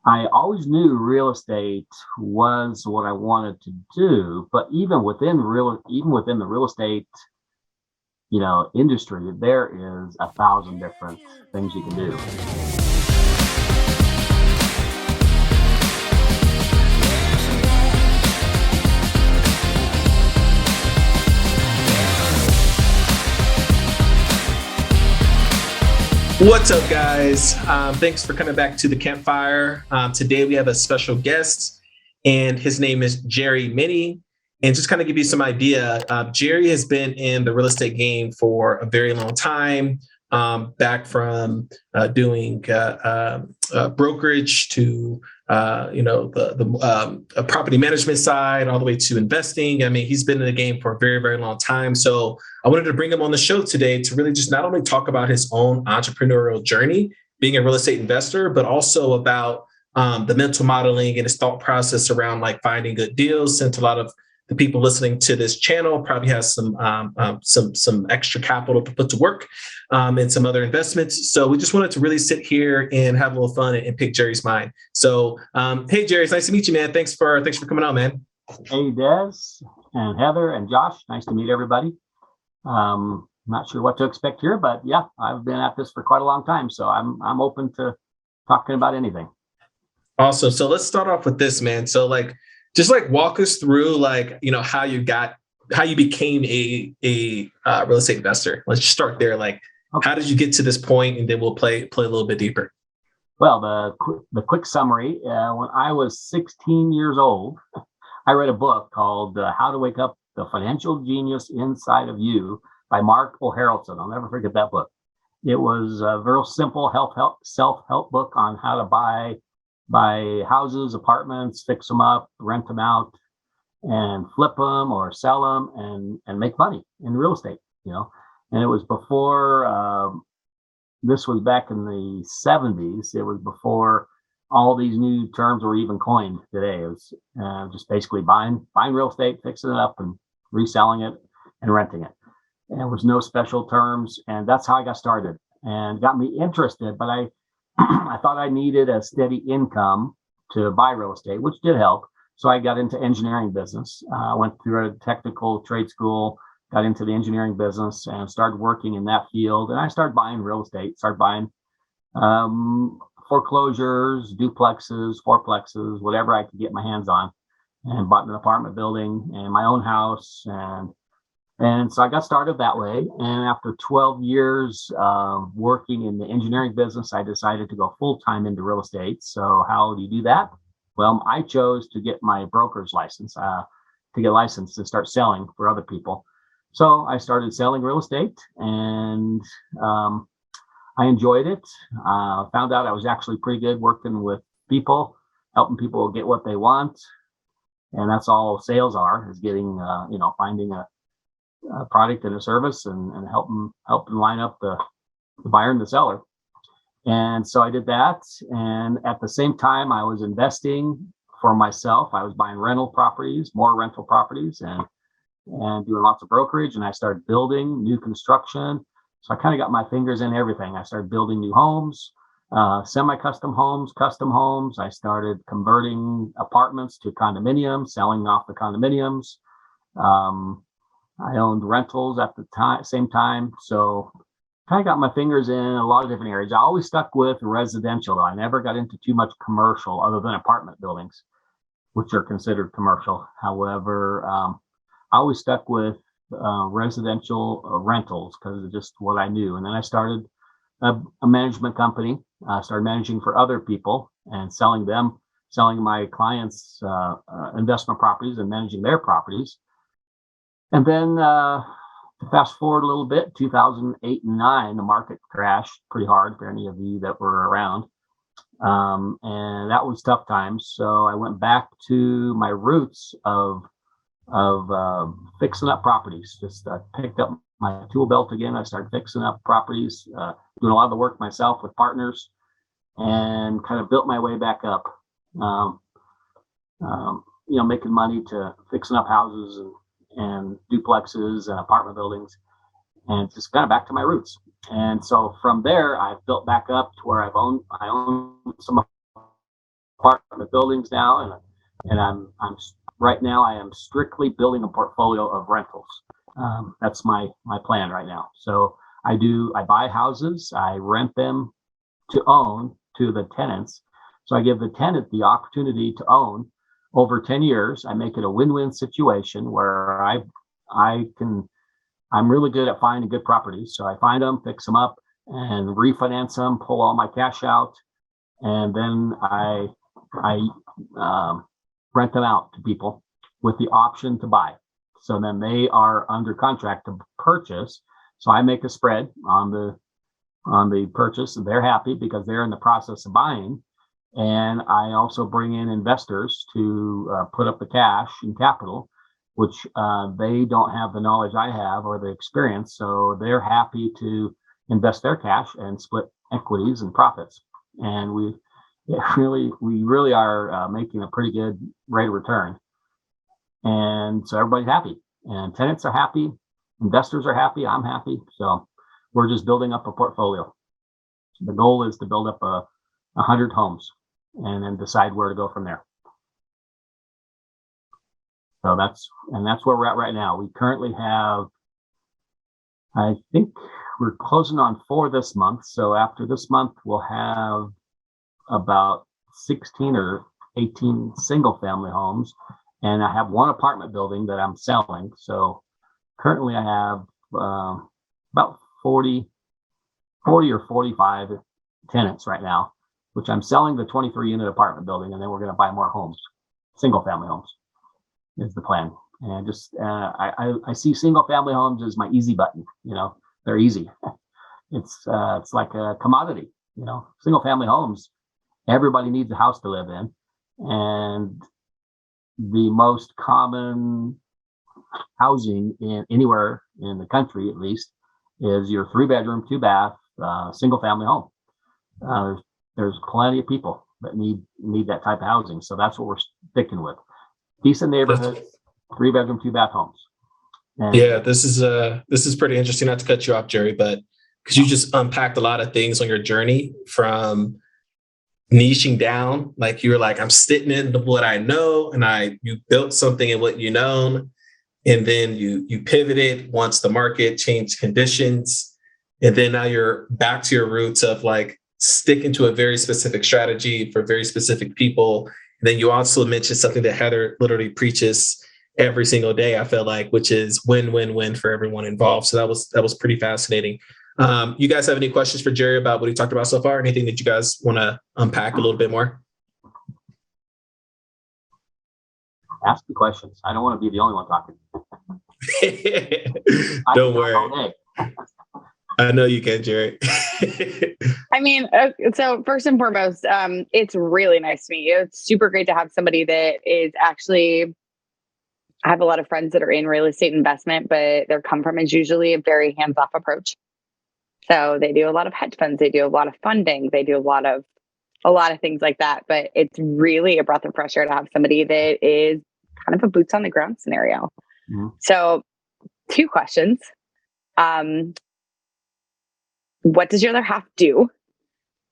I always knew real estate was what I wanted to do, but even within the real estate, industry, there is 1,000 different things you can do. What's up, guys? Thanks for coming back to the campfire. Today we have a special guest, and his name is Jerry Minney. And just kind of give you some idea, Jerry has been in the real estate game for a very long time, back from doing brokerage to the property management side, all the way to investing. I mean, he's been in the game for a very, very long time. So I wanted to bring him on the show today to really just not only talk about his own entrepreneurial journey, being a real estate investor, but also about the mental modeling and his thought process around like finding good deals. Since a lot of the people listening to this channel probably has some extra capital to put to work, and some other investments. So we just wanted to really sit here and have a little fun and pick Jerry's mind. So, hey, Jerry, it's nice to meet you, man. Thanks for coming on, man. Hey, Des and Heather and Josh, nice to meet everybody. Not sure what to expect here, but yeah, I've been at this for quite a long time, so I'm open to talking about anything. Awesome. So let's start off with this, man. So just walk us through how you became a real estate investor. Let's just start there. Okay. How did you get to this point, and then we'll play a little bit deeper. Well, the quick summary: when I was 16 years old, I read a book called "How to Wake Up the Financial Genius Inside of You" by Mark O'Harrelson. I'll never forget that book. It was a very simple self-help book on how to buy houses, apartments, fix them up, rent them out, and flip them or sell them and make money in real estate, And it was before, this was back in the 70s. It was before all these new terms were even coined today. It was just basically buying real estate, fixing it up and reselling it and renting it. And there was no special terms. And that's how I got started and got me interested. But I thought I needed a steady income to buy real estate, which did help. So I got into engineering business. I went through a technical trade school, got into the engineering business and started working in that field. And I started buying real estate, started buying foreclosures, duplexes, fourplexes, whatever I could get my hands on, and bought an apartment building and my own house. And so I got started that way. And after 12 years working in the engineering business, I decided to go full-time into real estate. So how do you do that? Well, I chose to get my broker's license, to get licensed to start selling for other people. So I started selling real estate, and I enjoyed it. Found out I was actually pretty good working with people, helping people get what they want. And that's all sales are, is getting, finding a product and a service and helping line up the buyer and the seller. And so I did that. And at the same time, I was investing for myself. I was buying more rental properties and doing lots of brokerage. And I started building new construction. So I kind of got my fingers in everything. I started building new homes, semi-custom homes, custom homes. I started converting apartments to condominiums, selling off the condominiums. I owned rentals at the same time. So kind of got my fingers in a lot of different areas. I always stuck with residential, though. I never got into too much commercial other than apartment buildings, which are considered commercial. However, I always stuck with residential rentals because it's just what I knew. And then I started a management company. I started managing for other people and selling my clients investment properties and managing their properties. And then to fast forward a little bit, 2008 and 9, the market crashed pretty hard for any of you that were around. And that was tough times. So I went back to my roots of fixing up properties. Just picked up my tool belt again. I started fixing up properties, doing a lot of the work myself with partners, and kind of built my way back up. Making money to fixing up houses and duplexes and apartment buildings, and just kind of back to my roots. And so from there, I've built back up to where I own some apartment buildings now, and I'm right now I am strictly building a portfolio of rentals. That's my plan right now. So I buy houses, I rent them to own to the tenants. So I give the tenant the opportunity to own over 10 years. I make it a win-win situation where I'm really good at finding good properties. So I find them, fix them up, and refinance them, pull all my cash out, and then I rent them out to people with the option to buy. So then they are under contract to purchase. So I make a spread on the purchase, and they're happy because they're in the process of buying. And I also bring in investors to put up the cash and capital, which they don't have the knowledge I have or the experience. So they're happy to invest their cash and split equities and profits. And we really are making a pretty good rate of return. And so everybody's happy, and tenants are happy, investors are happy, I'm happy. So we're just building up a portfolio. The goal is to build up 100 homes and then decide where to go from there. So that's where we're at right now. We currently have, I think we're closing on 4 this month. So after this month, we'll have about 16 or 18 single family homes. And I have 1 apartment building that I'm selling. So currently I have about 40 or 45 tenants right now, which I'm selling the 23 unit apartment building. And then we're going to buy more homes, single family homes is the plan. And just, I see single family homes as my easy button. They're easy. It's like a commodity, single family homes. Everybody needs a house to live in. And the most common housing anywhere in the country, at least, is your 3-bedroom, 2-bath, single family home. There's plenty of people that need that type of housing. So that's what we're sticking with. Decent neighborhood, 3-bedroom, 2-bath homes. And yeah, this is pretty interesting. Not to cut you off, Jerry, but because you just unpacked a lot of things on your journey from niching down, like you were like, I'm sitting in what I know, and you built something in what you know, and then you pivoted once the market changed conditions, and then now you're back to your roots of like sticking to a very specific strategy for very specific people. And then you also mentioned something that Heather literally preaches every single day, I feel like, which is win-win-win for everyone involved. So that was pretty fascinating. You guys have any questions for Jerry about what he talked about so far? Anything that you guys want to unpack a little bit more? Ask the questions. I don't want to be the only one talking. Don't worry. I know you can, Jerry. I mean, so first and foremost, it's really nice to meet you. It's super great to have somebody that is actually, I have a lot of friends that are in real estate investment, but their come from is usually a very hands-off approach. So they do a lot of hedge funds, they do a lot of funding, they do a lot of things like that. But it's really a breath of fresh air to have somebody that is kind of a boots on the ground scenario. Mm-hmm. So 2 questions. What does your other half do?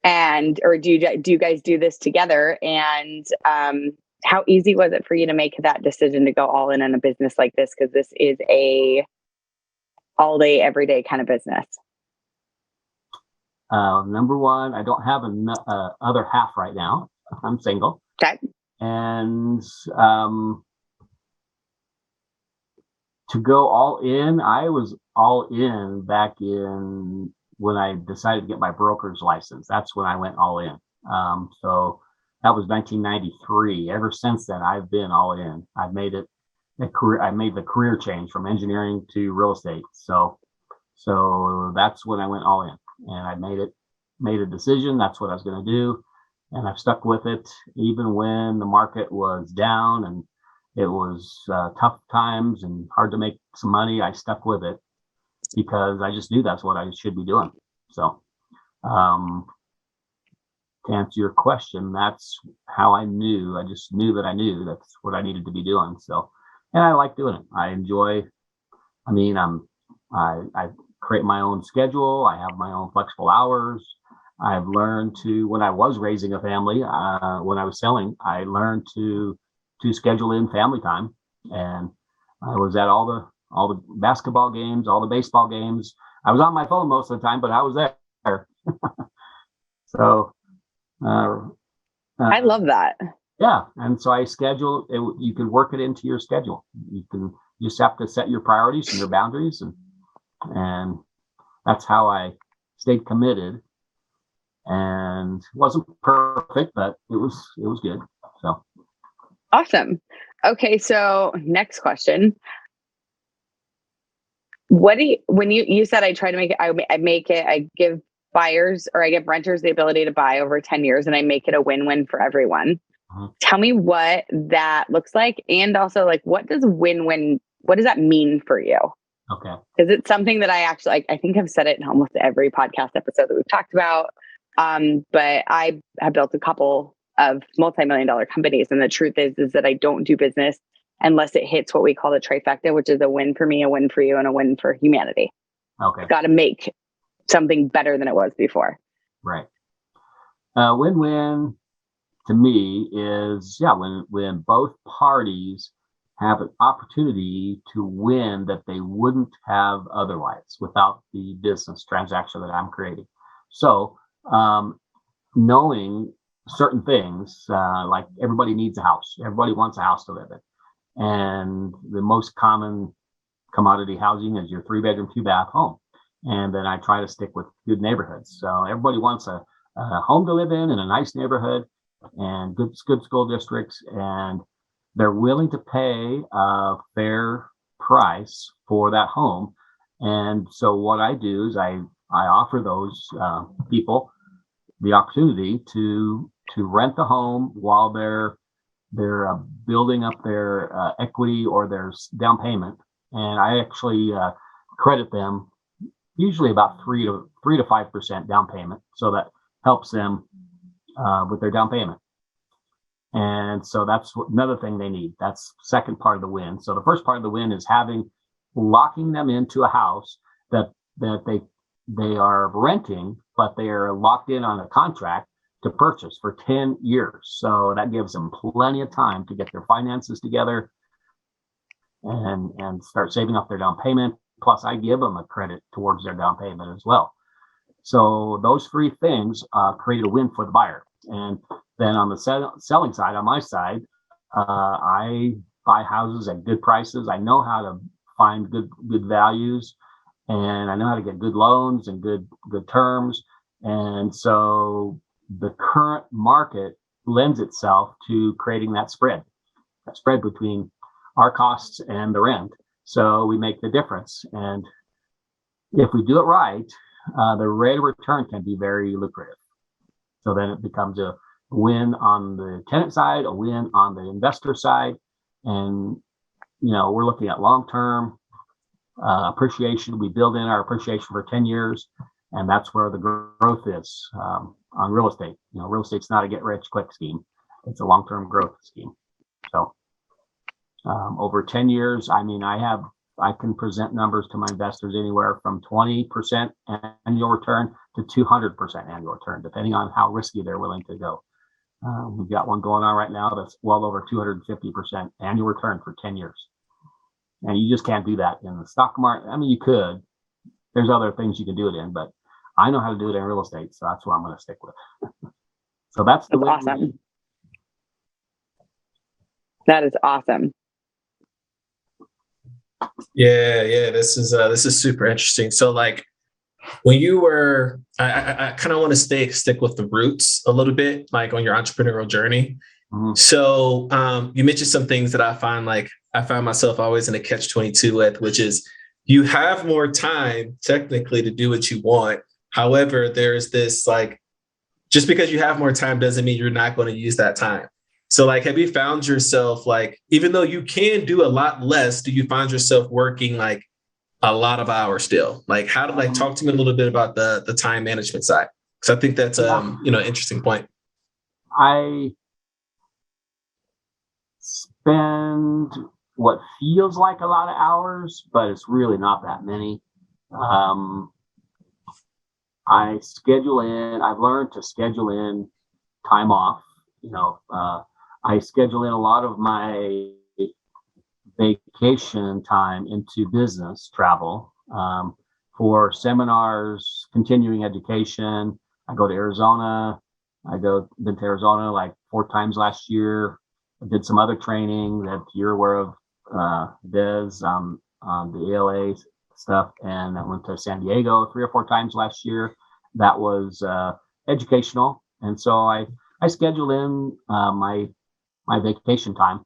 Or do you guys do this together? And how easy was it for you to make that decision to go all in a business like this? Because this is a all day, every day kind of business. Number one, I don't have an other half right now. I'm single. Okay. And to go all in, I was all in back in when I decided to get my broker's license. That's when I went all in. So that was 1993. Ever since then, I've been all in. I've made it a career. I made the career change from engineering to real estate. So that's when I went all in. And I made a decision. That's what I was going to do. And I've stuck with it, even when the market was down and it was tough times and hard to make some money. I stuck with it because I just knew that's what I should be doing. So to answer your question, that's how I knew. I just knew that I knew that's what I needed to be doing. So, and I like doing it. I enjoy, I create my own schedule. I have my own flexible hours. I've learned to, when I was raising a family, when I was selling, I learned to schedule in family time, and I was at all the basketball games, all the baseball games. I was on my phone most of the time, but I was there. So I love that. yeah, and so I schedule it. You can work it into your schedule. You just have to set your priorities and your boundaries, and that's how I stayed committed. And it wasn't perfect, but it was good. So Awesome. Okay, so next question. What do you, when you said I try to make it, I make it, I give buyers or I give renters the ability to buy over 10 years and I make it a win-win for everyone. Tell me what that looks like. And also like, what does win-win, what does that mean for you? okay. Is it something that I actually, I think I've said it in almost every podcast episode that we've talked about. But I have built a couple of multi-million-dollar companies. And the truth is that I don't do business unless it hits what we call the trifecta, which is a win for me, a win for you, and a win for humanity. Okay. It's got to make something better than it was before. Right. Win-win to me is, yeah, when both parties have an opportunity to win that they wouldn't have otherwise without the business transaction that I'm creating. So knowing certain things, like everybody needs a house. Everybody wants a house to live in. And the most common commodity housing is your 3-bedroom, 2-bath home. And then I try to stick with good neighborhoods. So everybody wants a home to live in a nice neighborhood and good school districts. And they're willing to pay a fair price for that home. And so what I do is I offer those people the opportunity to rent the home while they're building up their equity or their down payment, and I actually credit them usually about 3 to 5% down payment, so that helps them with their down payment. And so that's another thing they need. That's second part of the win. So the first part of the win is locking them into a house that they are renting, but they are locked in on a contract to purchase for 10 years. So that gives them plenty of time to get their finances together and start saving up their down payment. Plus, I give them a credit towards their down payment as well. So those three things create a win for the buyer. And then on the selling side, on my side, I buy houses at good prices. I know how to find good values, and I know how to get good loans and good terms. And so the current market lends itself to creating that spread between our costs and the rent. So we make the difference. And if we do it right, the rate of return can be very lucrative. So then it becomes a win on the tenant side, a win on the investor side. And, we're looking at long-term appreciation. We build in our appreciation for 10 years. And that's where the growth is on real estate. Real estate's not a get rich quick scheme. It's a long-term growth scheme. So over 10 years, I can present numbers to my investors anywhere from 20% annual return to 200% annual return, depending on how risky they're willing to go. We've got one going on right now that's well over 250% annual return for 10 years. And you just can't do that in the stock market. You could. There's other things you can do it in, but I know how to do it in real estate, so that's what I'm going to stick with. So that's awesome. That is awesome. Yeah. This is super interesting. So like when you were, I kind of want to stick with the roots a little bit, like on your entrepreneurial journey. Mm-hmm. So you mentioned some things that I find myself always in a catch-22 with, which is you have more time technically to do what you want. However, there's this like, just because you have more time doesn't mean you're not going to use that time. So like, have you found yourself like, even though you can do a lot less, do you find yourself working like a lot of hours still? Like talk to me a little bit about the time management side. Cause I think that's an interesting point. I spend what feels like a lot of hours, but it's really not that many. I've learned to schedule in time off. I schedule in a lot of my vacation time into business travel, for seminars, continuing education. I go to Arizona. Been to Arizona like 4 times last year. I did some other training that you're aware of, Des, the ELA stuff. And I went to San Diego 3 or 4 times last year. That was educational. And so I schedule in my vacation time.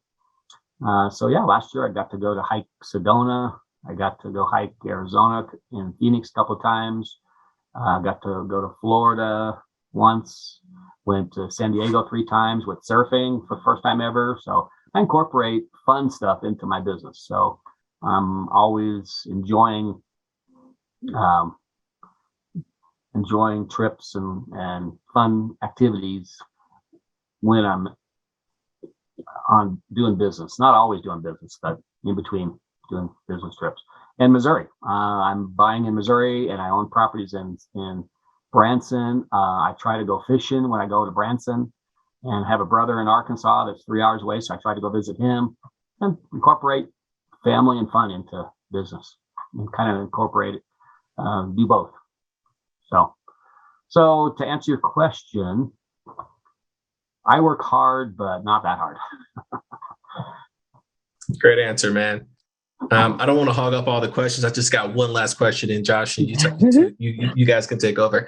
So yeah, last year I got to go to hike Sedona. I got to go hike Arizona in Phoenix a couple of times. I got to go to Florida once. Went to San Diego 3 times with surfing for the first time ever. So I incorporate fun stuff into my business. So I'm always enjoying trips and fun activities when I'm on doing business. Not always doing business, but in between doing business trips. And Missouri, I'm buying in Missouri, and I own properties in Branson. I try to go fishing when I go to Branson, and have a brother in Arkansas that's 3 hours away, so I try to go visit him and incorporate family and fun into business, and kind of incorporate it, do both. So to answer your question, I work hard, but not that hard. Great answer, man. I don't want to hog up all the questions. I just got one last question, and Josh, you guys can take over.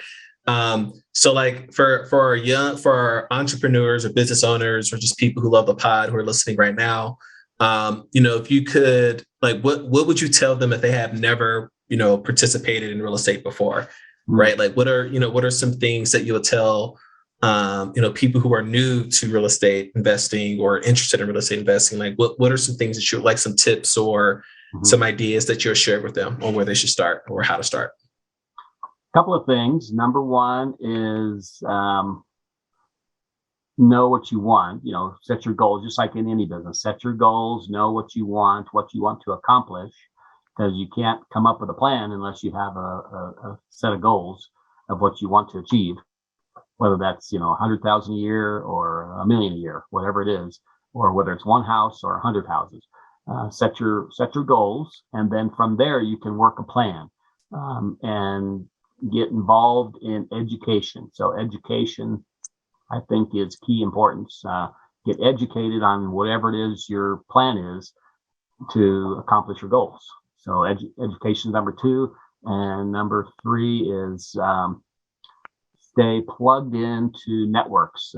So like for our entrepreneurs or business owners or just people who love the pod who are listening right now, if you could, like, what would you tell them if they have never, participated in real estate before, right? Like, what are some things that you'll tell, people who are new to real estate investing or interested in real estate investing? Like, what are some things that you like, some tips or some ideas that you'll share with them on where they should start or how to start? Couple of things. Number one is know what you want. Set your goals, just like in any business. Set your goals, know what you want to accomplish, because you can't come up with a plan unless you have a set of goals of what you want to achieve, whether that's 100,000 a year or $1 million a year, whatever it is, or whether it's one house or 100 houses. Set your goals, and then from there you can work a plan, and get involved in education. So education, I think, is key importance. Get educated on whatever it is your plan is to accomplish your goals. So education is number 2, and number 3 is stay plugged into networks,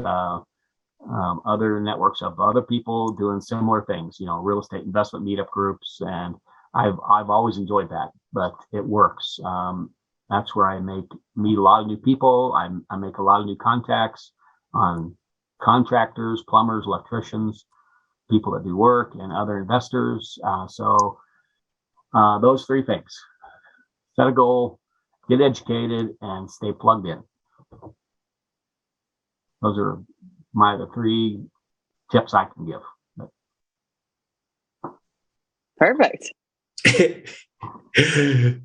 other networks of other people doing similar things. Real estate investment meetup groups, and I've always enjoyed that, but it works. That's where I meet a lot of new people. I make a lot of new contacts on contractors, plumbers, electricians, people that do work, and other investors. So those 3 things: set a goal, get educated, and stay plugged in. Those are the 3 tips I can give. Perfect.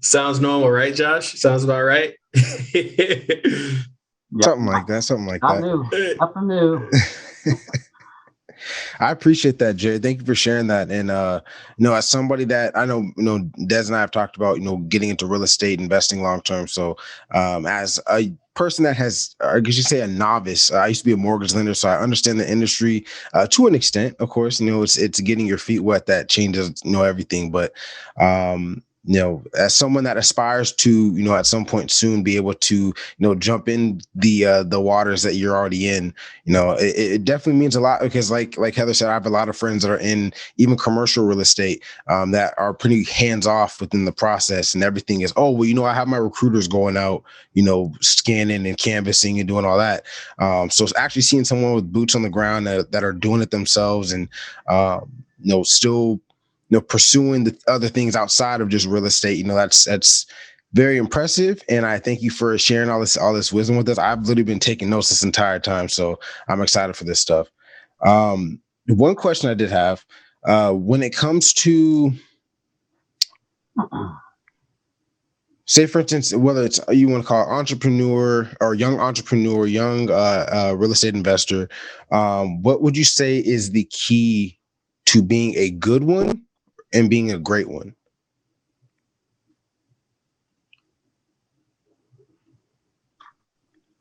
Sounds normal, right, Josh? Sounds about right. Yep. Something like that. Nothing new. I appreciate that, Jerry. Thank you for sharing that. And as somebody that I know, Des and I have talked about, getting into real estate investing long term. So as a person that has, I guess you say, a novice, I used to be a mortgage lender, so I understand the industry to an extent. Of course, it's getting your feet wet that changes everything. But as someone that aspires to, at some point soon be able to, jump in the waters that you're already in, it definitely means a lot, because like Heather said, I have a lot of friends that are in even commercial real estate that are pretty hands off within the process, and everything is, I have my recruiters going out, scanning and canvassing and doing all that. So it's actually seeing someone with boots on the ground that are doing it themselves, and still pursuing the other things outside of just real estate, that's very impressive. And I thank you for sharing all this wisdom with us. I've literally been taking notes this entire time, so I'm excited for this stuff. One question I did have, when it comes to say for instance, whether it's you want to call it entrepreneur or young entrepreneur, young real estate investor, what would you say is the key to being a good one and being a great one?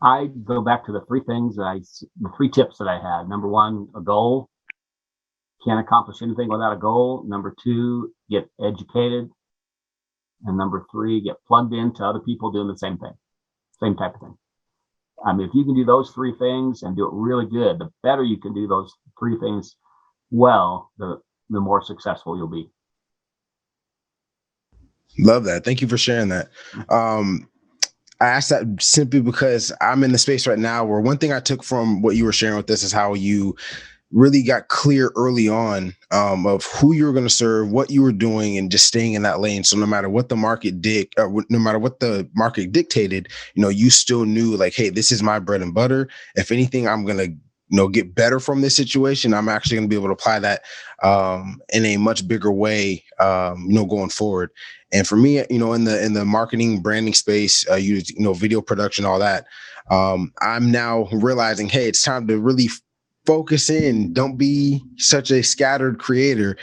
I go back to the the three tips that I had. Number one, a goal. Can't accomplish anything without a goal. Number two, get educated. And number three, get plugged into other people doing the same thing, same type of thing. I mean, if you can do those three things and do it really good, the better you can do those three things well, the more successful you'll be. Love that. Thank you for sharing that. I asked that simply because I'm in the space right now where one thing I took from what you were sharing with us is how you really got clear early on of who you were going to serve, what you were doing, and just staying in that lane. So no matter what the market no matter what the market dictated, you still knew like, hey, this is my bread and butter. If anything, I'm going to get better from this situation. I'm actually going to be able to apply that in a much bigger way, going forward. And for me, in the marketing branding space, video production, all that, I'm now realizing, hey, it's time to really focus in. Don't be such a scattered creator,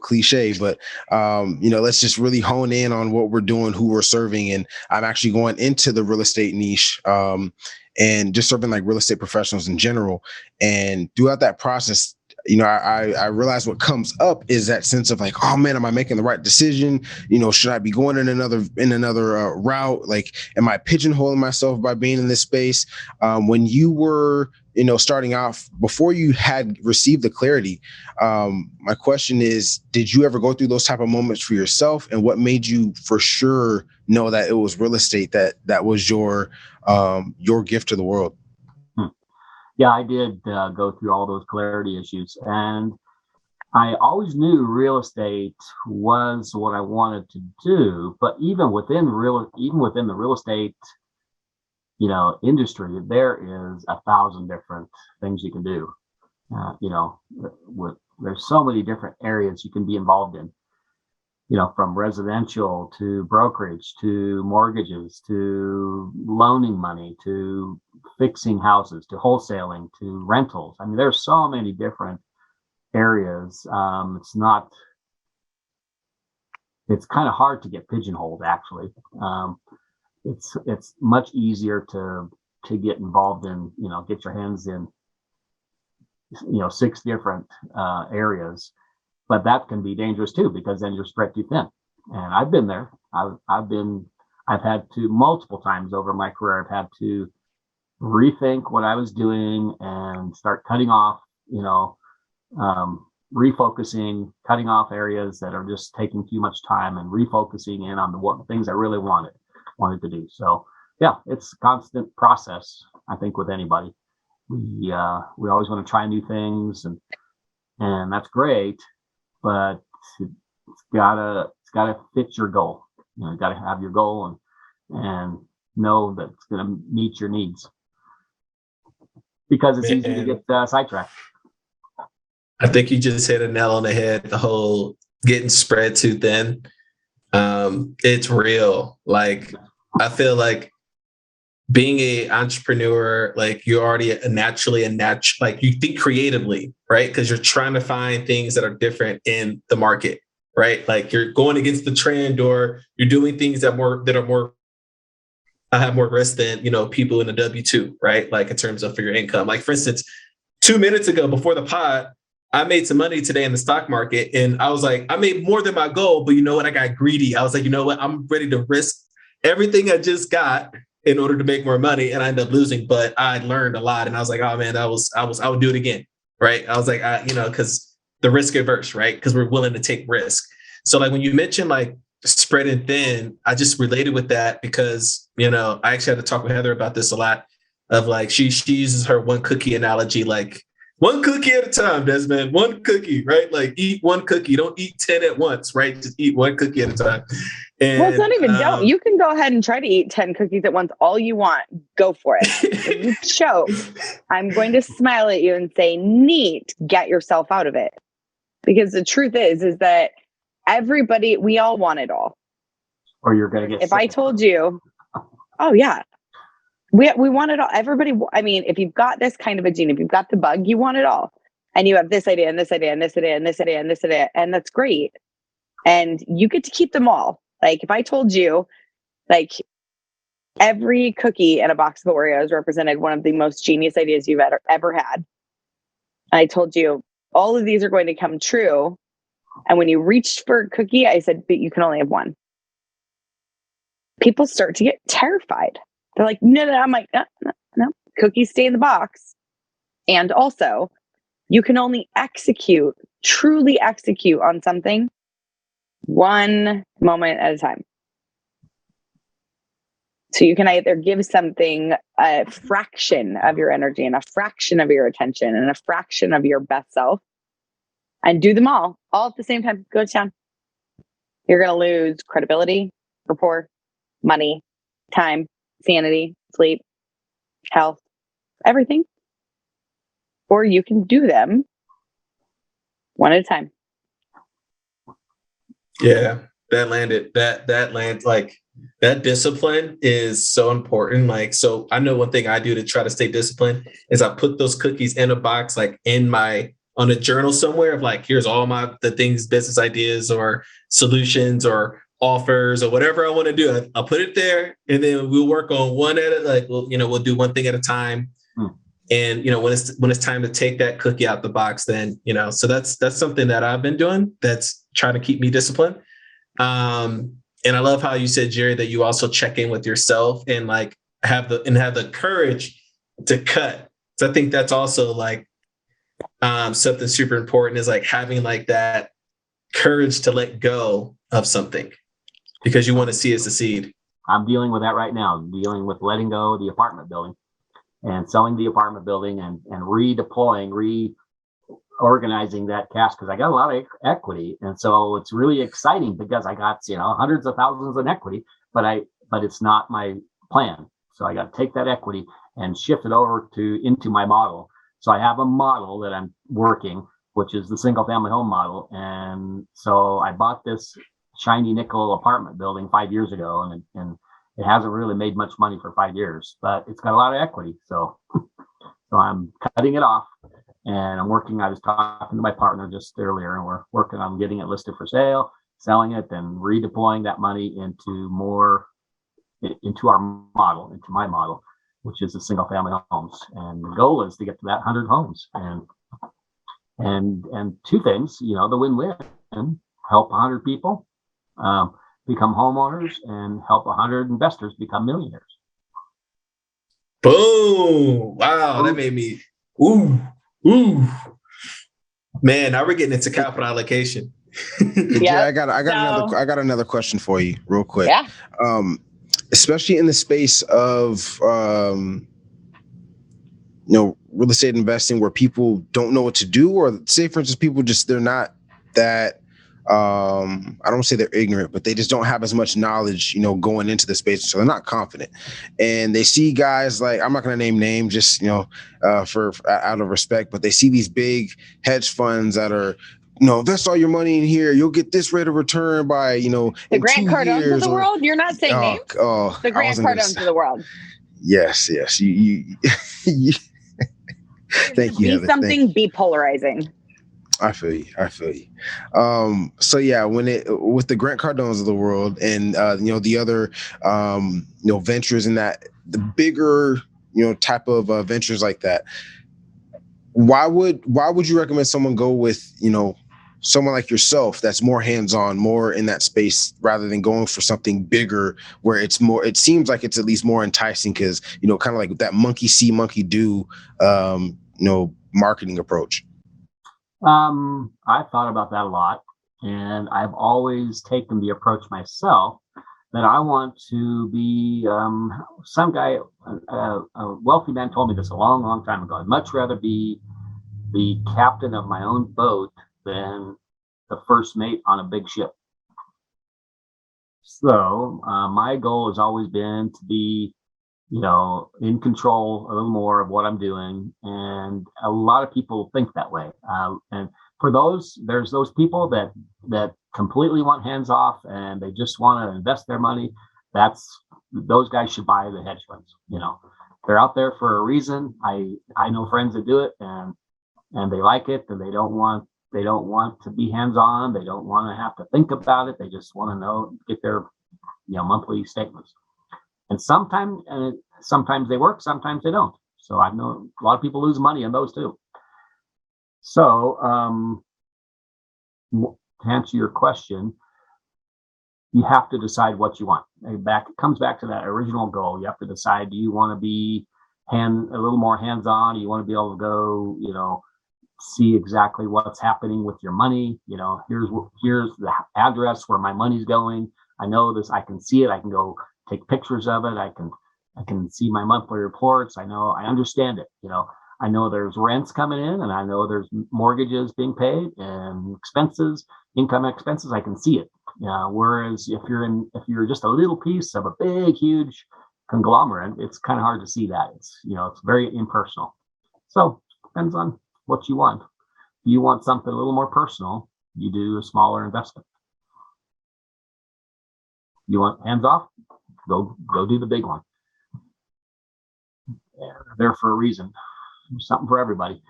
cliche, but, let's just really hone in on what we're doing, who we're serving. And I'm actually going into the real estate niche, and just serving like real estate professionals in general. And throughout that process, I realize what comes up is that sense of like, oh man, am I making the right decision? Should I be going in another route? Like, am I pigeonholing myself by being in this space? When you were, starting off, before you had received the clarity, my question is, did you ever go through those type of moments for yourself? And what made you for sure know that it was real estate that was your gift to the world? Yeah, I did go through all those clarity issues, and I always knew real estate was what I wanted to do. But even within the real estate, industry, there is 1,000 different things you can do. There's so many different areas you can be involved in. From residential to brokerage to mortgages to loaning money to fixing houses to wholesaling to rentals. I mean, there's so many different areas. It's kind of hard to get pigeonholed, actually. It's much easier to get involved in, get your hands in, 6 different areas. But that can be dangerous too, because then you're spread too thin. And I've been there. I've had to multiple times over my career. I've had to rethink what I was doing and start cutting off, refocusing, cutting off areas that are just taking too much time and refocusing in on the things I really wanted to do. So yeah, it's a constant process, I think, with anybody. We always want to try new things, and that's great. But it's gotta fit your goal. You gotta have your goal and know that it's gonna meet your needs, because it's easy to get sidetracked. I think you just hit a nail on the head. The whole getting spread too thin. It's real. Like, I feel like being an entrepreneur, like you're already like you think creatively, right? Because you're trying to find things that are different in the market, right? Like you're going against the trend, or you're doing things that are more have more risk than, people in a W-2, right? Like in terms of for your income. Like for instance, 2 minutes ago before the pod, I made some money today in the stock market, and I was like, I made more than my goal, but you know what? I got greedy. I was like, you know what? I'm ready to risk everything I just got in order to make more money, and I ended up losing. But I learned a lot, and I was like, oh man, I would do it again, right? I was like, because the risk averse, right? Because we're willing to take risk. So like when you mentioned like spreading thin, I just related with that because I actually had to talk with Heather about this a lot. Of like she uses her one cookie analogy, like one cookie at a time, Desmond. One cookie, right? Like eat one cookie. Don't eat 10 at once, right? Just eat one cookie at a time. And, well, it's not even don't. You can go ahead and try to eat 10 cookies at once all you want. Go for it. If you choke, I'm going to smile at you and say, neat, get yourself out of it. Because the truth is that we all want it all. or you're going to get If sick I of it. told you, oh yeah, we want it all. Everybody, I mean, if you've got this kind of a gene, if you've got the bug, you want it all. And you have this idea and this idea and this idea and this idea and this idea. And that's great. And you get to keep them all. Like if I told you, like every cookie in a box of Oreos represented one of the most genius ideas you've ever had. I told you all of these are going to come true. And when you reached for a cookie, I said, but you can only have one. People start to get terrified. They're like, no. I'm like, no. Cookies stay in the box. And also, you can only truly execute on something one moment at a time. So you can either give something a fraction of your energy and a fraction of your attention and a fraction of your best self and do them all at the same time. Go to town. You're going to lose credibility, rapport, money, time, sanity, sleep, health, everything. Or you can do them one at a time. Yeah, that landed. Like that discipline is so important. Like, so I know one thing I do to try to stay disciplined is I put those cookies in a box, like on a journal somewhere of like, here's all the things, business ideas or solutions or offers or whatever I want to do. I'll put it there, and then we'll work on one at it. Like, we'll do one thing at a time. And, when it's time to take that cookie out the box, then, so that's something that I've been doing that's trying to keep me disciplined. And I love how you said, Jerry, that you also check in with yourself and like have the courage to cut. So I think that's also like something super important, is like having like that courage to let go of something because you want to see it succeed. I'm dealing with that right now. I'm dealing with letting go of the apartment building and selling the apartment building and redeploying, reorganizing that cash, because I got a lot of equity. And so it's really exciting because I got, hundreds of thousands in equity, but it's not my plan. So I got to take that equity and shift it over into my model. So I have a model that I'm working, which is the single family home model. And so I bought this shiny nickel apartment building 5 years ago, and it hasn't really made much money for 5 years, but it's got a lot of equity. So I'm cutting it off, and I was talking to my partner just earlier, and we're working on getting it listed for sale, selling it, and redeploying that money into our model, into my model, which is the single family homes. And the goal is to get to that 100 homes, and two things, the win-win: help 100 people become homeowners, and help 100 investors become millionaires. Boom! Wow, that made me ooh. Man, now we're getting into capital allocation. Yeah, I got another question for you, real quick. Yeah. Especially in the space of real estate investing, where people don't know what to do, or say, for instance, people they're not that. I don't want to say they're ignorant, but they just don't have as much knowledge, going into the space. So they're not confident, and they see guys like, I'm not going to name names, just, for out of respect, but they see these big hedge funds that are, invest all your money in here, you'll get this rate of return by, the Grant Cardones of the world. You're not saying names. The Grant Cardones of the world. Yes. You thank you. Be something, be polarizing. I feel you. So yeah, with the Grant Cardones of the world and the other ventures in that, the bigger type of ventures like that, why would you recommend someone go with someone like yourself that's more hands-on, more in that space, rather than going for something bigger where it seems like it's at least more enticing, because kind of like that monkey see, monkey do marketing approach? I've thought about that a lot, and I've always taken the approach myself that I want to be, some guy, a wealthy man told me this a long, long time ago. I'd much rather be the captain of my own boat than the first mate on a big ship. So my goal has always been to be, in control a little more of what I'm doing. And a lot of people think that way. And for there's those people that completely want hands off and they just want to invest their money, those guys should buy the hedge funds. They're out there for a reason. I know friends that do it and they like it, and they don't want to be hands on. They don't want to have to think about it. They just want to get their monthly statements. And sometimes they work, sometimes they don't. So I know a lot of people lose money on those too. So to answer your question, you have to decide what you want. It comes back to that original goal. You have to decide: do you want to be a little more hands-on? Do you want to be able to go, see exactly what's happening with your money? Here's the address where my money's going. I know this. I can see it. I can go take pictures of it. I can see my monthly reports. I understand it. I know there's rents coming in, and I know there's mortgages being paid and expenses, income expenses. I can see it. Whereas if you're just a little piece of a big, huge conglomerate, it's kind of hard to see that. It's very impersonal. So depends on what you want. If you want something a little more personal, you do a smaller investment. You want hands off? Go do the big one. They're there for a reason. There's something for everybody.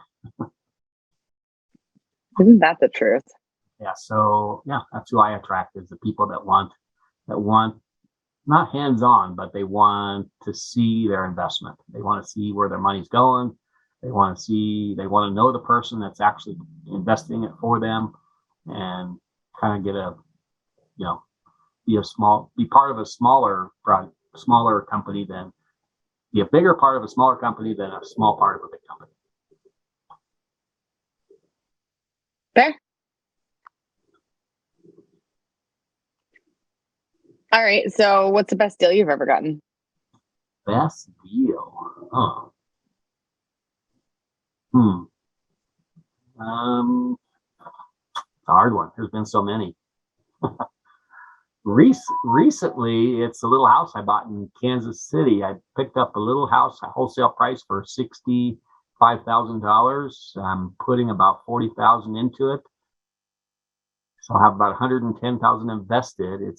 Isn't that the truth? Yeah. So that's who I attract, is the people that want not hands on, but they want to see their investment. They want to see where their money's going. They want to know the person that's actually investing it for them, and kind of get be part of a smaller company than be a bigger part of a smaller company than a small part of a big company. Fair. All right. So what's the best deal you've ever gotten? Best deal? Oh. It's a hard one. There's been so many. Recently, it's a little house I bought in Kansas City. I picked up a little house at wholesale price for $65,000. I'm putting about $40,000 into it, so I'll have about $110,000 invested. It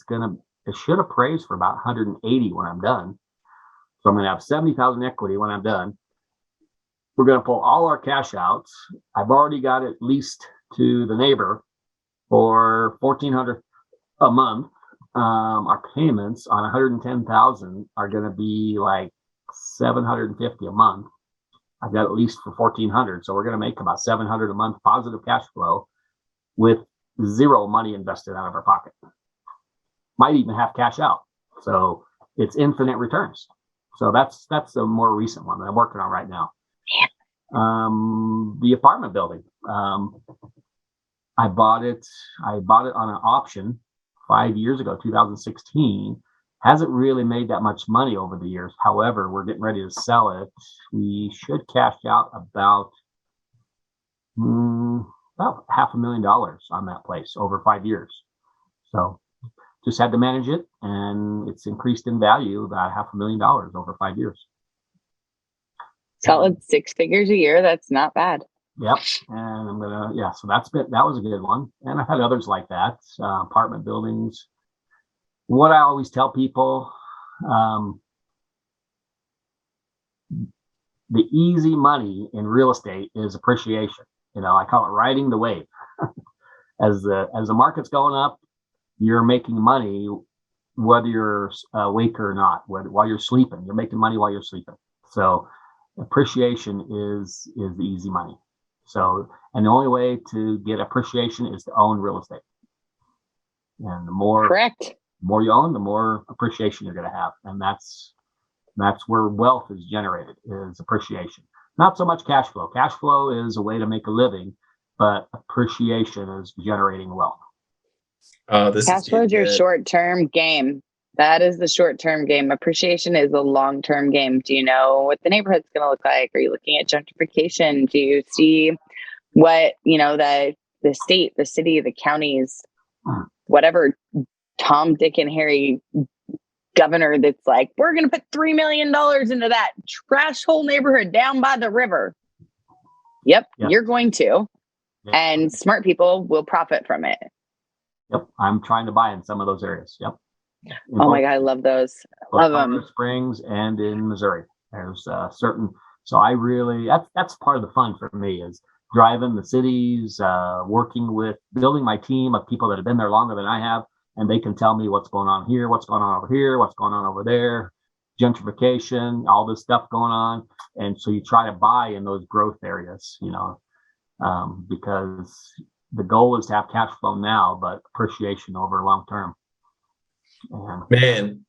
should appraise for about $180 when I'm done. So I'm going to have $70,000 equity when I'm done. We're going to pull all our cash out. I've already got it leased to the neighbor for $1,400 a month. Our payments on $110,000 are going to be like $750 a month. I've got it leased for $1,400, so we're going to make about $700 a month positive cash flow with zero money invested out of our pocket. Might even have cash out, so it's infinite returns. So that's a more recent one that I'm working on right now. The apartment building. I bought it on an option 5 years ago, 2016. Hasn't really made that much money over the years. However, we're getting ready to sell it. We should cash out about $500,000 on that place over 5 years. So just had to manage it, and it's increased in value about $500,000 over 5 years. Solid 6 figures a year. That's not bad. Yep. And I'm so that was a good one. And I've had others like that, apartment buildings. What I always tell people, the easy money in real estate is appreciation. I call it riding the wave. As the market's going up, you're making money whether you're awake or not. While you're sleeping, you're making money while you're sleeping. So appreciation is the easy money. So, and the only way to get appreciation is to own real estate. And the more you own, the more appreciation you're going to have. And that's where wealth is generated, is appreciation. Not so much cash flow. Cash flow is a way to make a living, but appreciation is generating wealth. Cash flow is your short-term game. That is the short-term game. Appreciation is a long-term game. Do you know what the neighborhood's going to look like? Are you looking at gentrification? Do you see what, the state, the city, the counties, whatever Tom, Dick, and Harry governor that's like, we're going to put $3 million into that trash hole neighborhood down by the river. Yep. You're going to. Yep. And smart people will profit from it. Yep. I'm trying to buy in some of those areas. Yep. Oh my God, I love those. Love them. Colorado Springs and in Missouri. There's certain, so I really, that's part of the fun for me is driving the cities, working with, building my team of people that have been there longer than I have, and they can tell me what's going on here, what's going on over here, what's going on over there, gentrification, all this stuff going on. And so you try to buy in those growth areas, because the goal is to have cash flow now, but appreciation over long term. Man,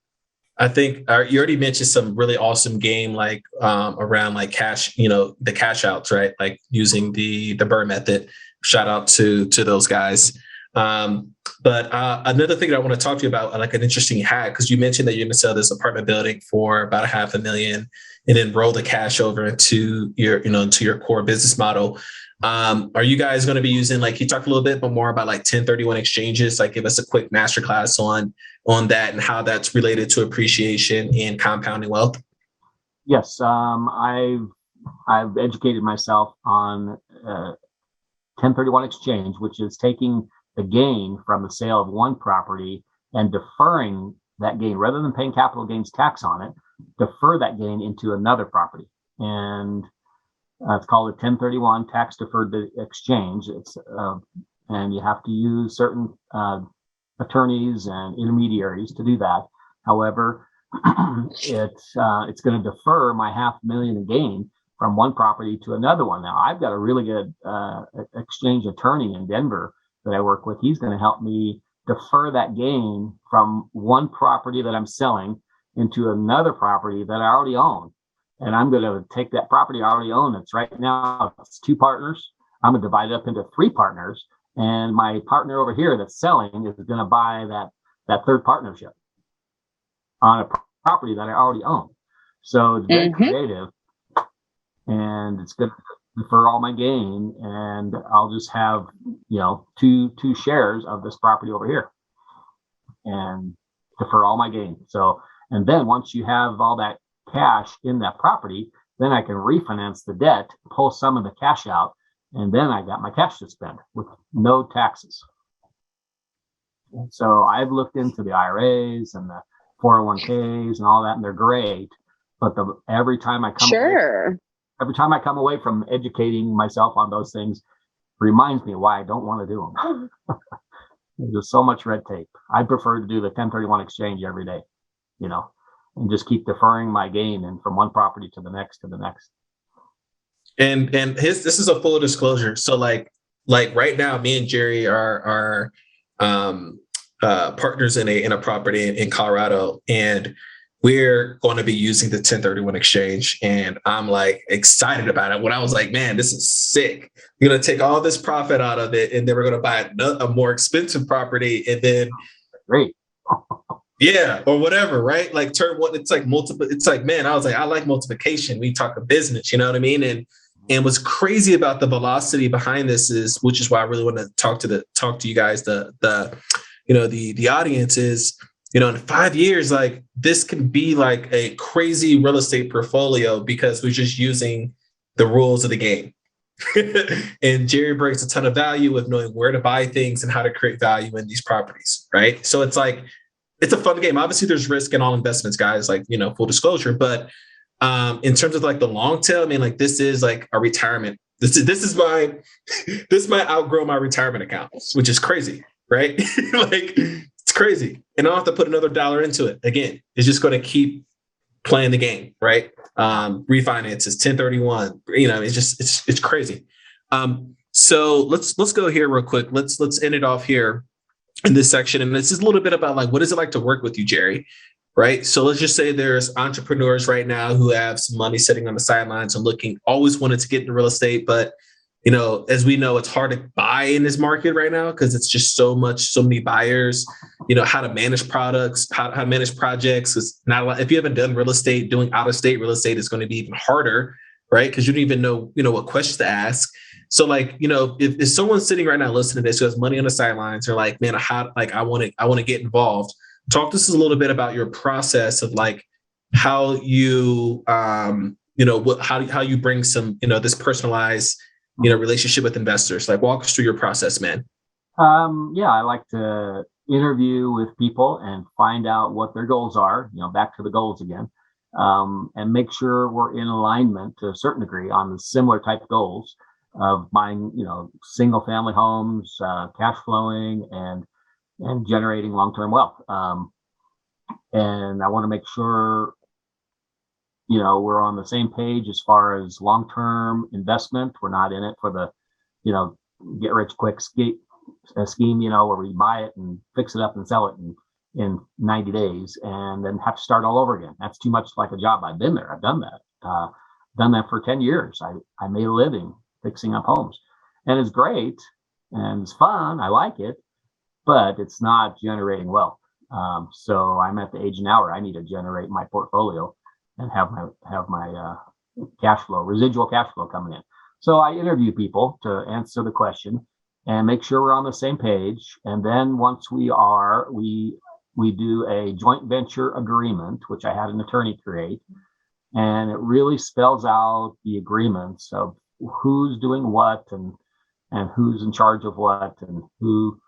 I think you already mentioned some really awesome game around like cash, the cash outs, right? Like using the Burr method. Shout out to those guys. But another thing that I want to talk to you about, like an interesting hack, because you mentioned that you're going to sell this apartment building for about $500,000 and then roll the cash over into your core business model. Are you guys going to be using, like, you talked a little bit but more about like 1031 exchanges? Like, give us a quick masterclass on that and how that's related to appreciation and compounding wealth. Yes, I've educated myself on 1031 exchange, which is taking the gain from the sale of one property and deferring that gain rather than paying capital gains tax on it. Defer that gain into another property, and it's called a 1031 tax deferred exchange. It's and you have to use certain attorneys and intermediaries to do that. However, it's going to defer my $500,000 in gain from one property to another one. Now, I've got a really good exchange attorney in Denver that I work with. He's going to help me defer that gain from one property that I'm selling into another property that I already own. And I'm going to take that property I already own. It's right now, it's 2 partners. I'm going to divide it up into 3 partners. And my partner over here that's selling is going to buy that third partnership on a property that I already own. So it's very creative, and it's going to defer all my gain, and I'll just have, two shares of this property over here and defer all my gain. So, and then once you have all that cash in that property, then I can refinance the debt, pull some of the cash out, and then I got my cash to spend with no taxes. And so I've looked into the IRAs and the 401ks and all that, and they're great. But every time I come away from educating myself on those things, reminds me why I don't want to do them. There's so much red tape. I prefer to do the 1031 exchange every day, and just keep deferring my gain and from one property to the next to the next. And this is a full disclosure. So like right now, me and Jerry are partners in a property in Colorado, and we're going to be using the 1031 exchange. And I'm like excited about it. When I was like, man, this is sick. We're going to take all this profit out of it, and then we're going to buy a more expensive property, and then great. Yeah, or whatever, right? Like turn one, it's like multiple. It's like, man, I was like, I like multiplication. We talk of business, you know what I mean? And what's crazy about the velocity behind this is, which is why I really want to talk to you guys, the audience is, in 5 years, like this can be like a crazy real estate portfolio because we're just using the rules of the game. And Jerry brings a ton of value with knowing where to buy things and how to create value in these properties, right? So it's like, it's a fun game. Obviously, there's risk in all investments, guys, like, full disclosure. But in terms of like the long tail, I mean, like this is like a retirement. This might outgrow my retirement account, which is crazy, right? Like it's crazy. And I don't have to put another dollar into it. Again, it's just going to keep playing the game, right? Refinances, 1031, it's crazy. So let's go here real quick. Let's end it off here in this section. And this is a little bit about like, what is it like to work with you, Jerry? Right. So let's just say there's entrepreneurs right now who have some money sitting on the sidelines and always wanted to get into real estate. But, as we know, it's hard to buy in this market right now because it's just so many buyers, how to manage products, how to manage projects. It's not a lot. If you haven't done real estate, doing out of state real estate is going to be even harder, right? Because you don't even know, what questions to ask. So like, if someone's sitting right now listening to this who has money on the sidelines, or like, man, I want to get involved. Talk to us a little bit about your process of like how you, how you bring some, this personalized, relationship with investors. Like walk us through your process, man. Yeah, I like to interview with people and find out what their goals are, back to the goals again, and make sure we're in alignment to a certain degree on the similar type goals of buying, single family homes, cash flowing and generating long-term wealth. And I want to make sure, we're on the same page as far as long-term investment. We're not in it for the, get rich quick scheme, where we buy it and fix it up and sell it in 90 days and then have to start all over again. That's too much like a job. I've been there. I've done that. Done that for 10 years. I made a living fixing up homes, and it's great and it's fun. I like it, but it's not generating wealth. So I'm at the age now where I need to generate my portfolio and have my cash flow, residual cash flow coming in. So I interview people to answer the question and make sure we're on the same page. And then once we are, we do a joint venture agreement, which I had an attorney create, and it really spells out the agreements of who's doing what and who's in charge of what and who's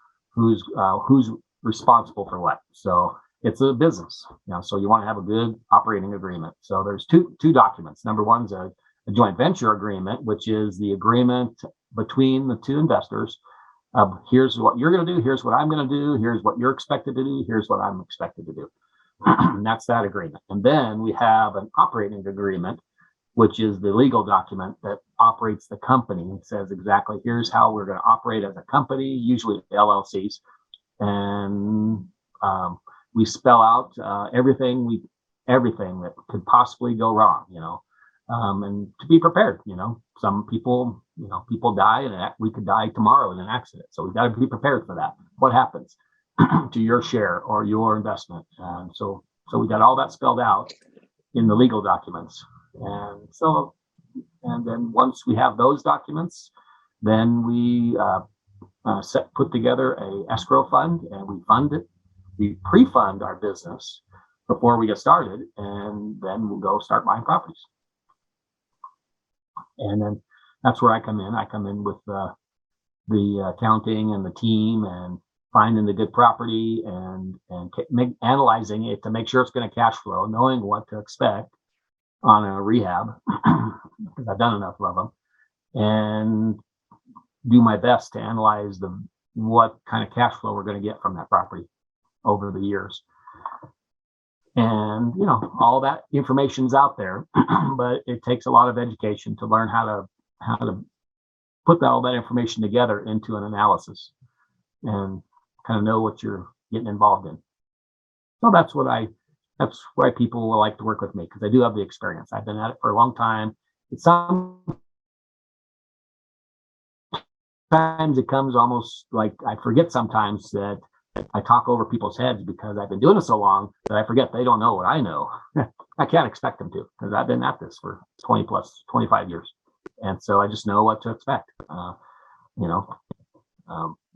responsible for what. So it's a business, so you want to have a good operating agreement. So there's two documents. Number one's a joint venture agreement, which is the agreement between the two investors. Here's what you're going to do. Here's what I'm going to do. Here's what you're expected to do. Here's what I'm expected to do. And that's that agreement. And then we have an operating agreement, which is the legal document that operates the company. It says exactly, here's how we're going to operate as a company, usually LLCs. And we spell out everything that could possibly go wrong, and to be prepared. Some people, people die, and we could die tomorrow in an accident. So we've got to be prepared for that. What happens to your share or your investment? And so we got all that spelled out in the legal documents. And then once we have those documents, then we put together a escrow fund, and we fund it. We pre-fund our business before we get started, and then we'll go start buying properties. And then that's where I come in. I come in with the accounting and the team and finding the good property and analyzing it to make sure it's going to cash flow, knowing what to expect on a rehab because I've done enough of them, and do my best to analyze what kind of cash flow we're going to get from that property over the years. And all that information's out there, but it takes a lot of education to learn how to put all that information together into an analysis and kind of know what you're getting involved in. So that's why people will like to work with me, because I do have the experience. I've been at it for a long time. Sometimes it comes almost like I forget sometimes that I talk over people's heads because I've been doing it so long that I forget they don't know what I know. I can't expect them to, because I've been at this for 25 years. And so I just know what to expect.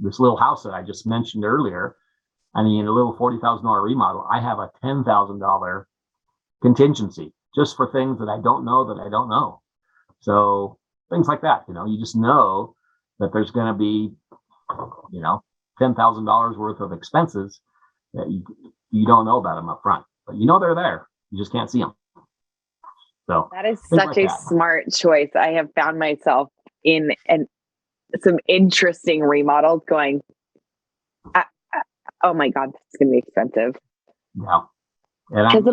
This little house that I just mentioned earlier, a little $40,000 remodel, I have a $10,000 contingency just for things that I don't know. So things like that, you just know that there's going to be, $10,000 worth of expenses that you don't know about them up front, but they're there. You just can't see them. So that is such a smart choice. I have found myself in some interesting remodels going, oh my God, this is going to be expensive. Yeah. Because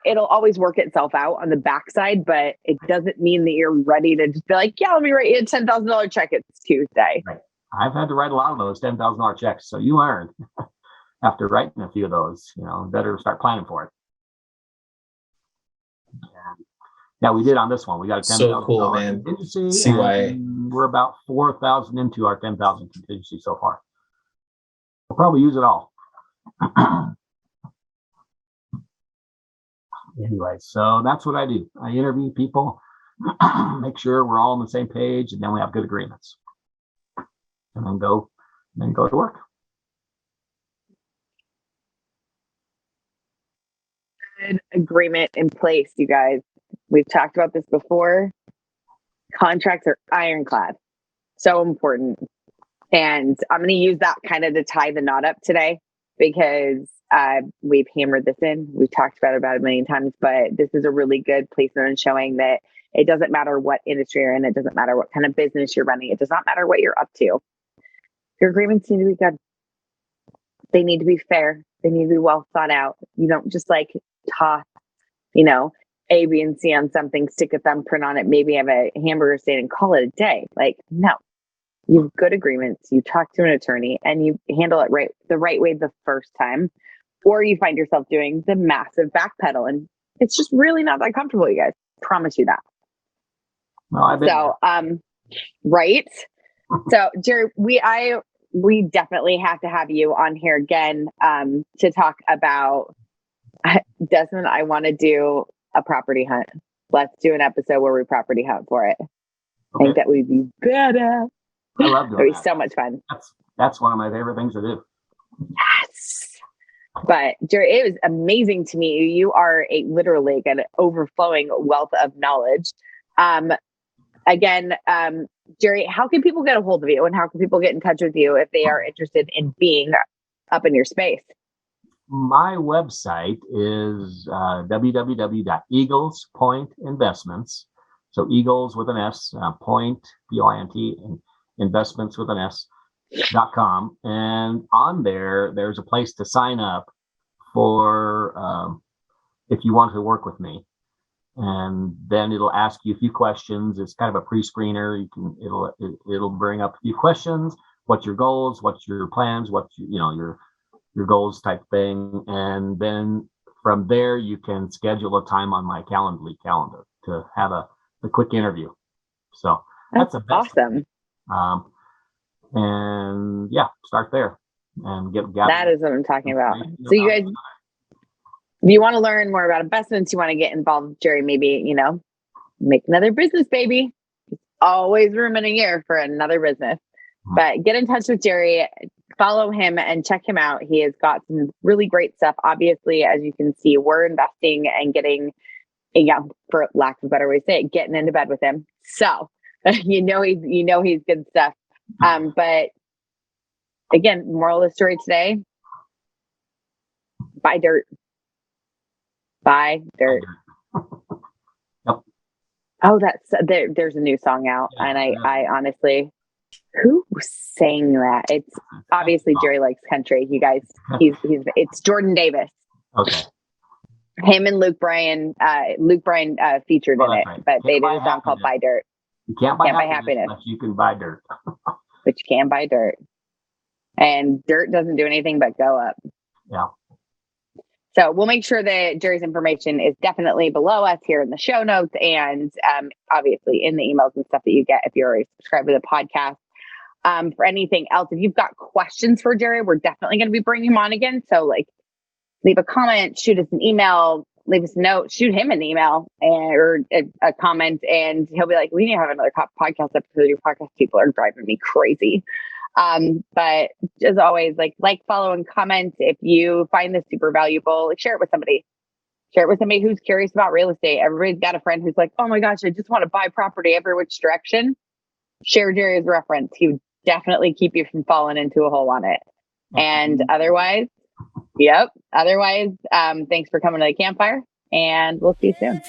it'll always work itself out on the backside, but it doesn't mean that you're ready to just be like, yeah, let me write you a $10,000 check. It's Tuesday. Right. I've had to write a lot of those $10,000 checks. So you learn after writing a few of those, better start planning for it. And yeah, we did on this one. We got a $10,000 so cool, man. contingency. See why we're about 4,000 into our 10,000 contingency so far. We'll probably use it all. Anyway, so that's what I do. I interview people, make sure we're all on the same page, and then we have good agreements. And then go to work. Good agreement in place, you guys. We've talked about this before. Contracts are ironclad. So important. And I'm going to use that kind of to tie the knot up today, because we've hammered this in. We've talked about it a million times, but this is a really good placement in showing that it doesn't matter what industry you're in. It doesn't matter what kind of business you're running. It does not matter what you're up to. Your agreements need to be good. They need to be fair. They need to be well thought out. You don't just like toss, A, B, and C on something, stick a thumbprint on it, maybe have a hamburger stand and call it a day. Like, no. You have good agreements. You talk to an attorney and you handle it the right way the first time, or you find yourself doing the massive backpedal, and it's just really not that comfortable, you guys. Promise you that. No, I've been right. So, Jerry, we definitely have to have you on here again to talk about Desmond. I want to do a property hunt. Let's do an episode where we property hunt for it. I think that would be better. I love doing It'd be that. so much fun. That's one of my favorite things to do. Yes. But Jerry, it was amazing to meet you. You are literally an overflowing wealth of knowledge. Again, Jerry, how can people get a hold of you, and how can people get in touch with you if they are interested in being up in your space? My website is www.eaglespointinvestments. So Eagles with an S, point, P-O-I-N-T, and investments with an S.com. And on there's a place to sign up for if you want to work with me. And then it'll ask you a few questions. It's kind of a pre-screener. It'll bring up a few questions. What's your goals? What's your plans? What's your goals type thing. And then from there, you can schedule a time on my calendar to have a quick interview. So that's awesome. And yeah, start there and get that is what I'm talking about. So you guys, if you want to learn more about investments, you want to get involved with Jerry, maybe, make another business, baby. There's always room in a year for another business. But get in touch with Jerry, follow him and check him out. He has got some really great stuff. Obviously, as you can see, we're investing and getting, for lack of a better way to say it, getting into bed with him. So he's good stuff. But again, moral of the story today: buy dirt. Buy dirt. Yep. Oh, there's a new song out, and I honestly, who sang that? It's obviously Jerry likes country. You guys, it's Jordan Davis. Okay. Him and Luke Bryan featured in it, right. but they did a song called "Buy Dirt." You can't buy happiness, but you can buy dirt. But you can buy dirt, and dirt doesn't do anything but go up. Yeah. So we'll make sure that Jerry's information is definitely below us here in the show notes, and obviously in the emails and stuff that you get if you're already subscribed to the podcast. For anything else, if you've got questions for Jerry, we're definitely going to be bringing him on again. So leave a comment, shoot us an email, leave us a note, shoot him an email or a comment, and he'll be like, we need to have another podcast episode. Your podcast people are driving me crazy. But as always, like, follow, and comment. If you find this super valuable, share it with somebody. Share it with somebody who's curious about real estate. Everybody's got a friend who's like, oh my gosh, I just want to buy property every which direction. Share Jerry's reference. He would definitely keep you from falling into a hole on it. And otherwise, thanks for coming to the campfire, and we'll see you soon.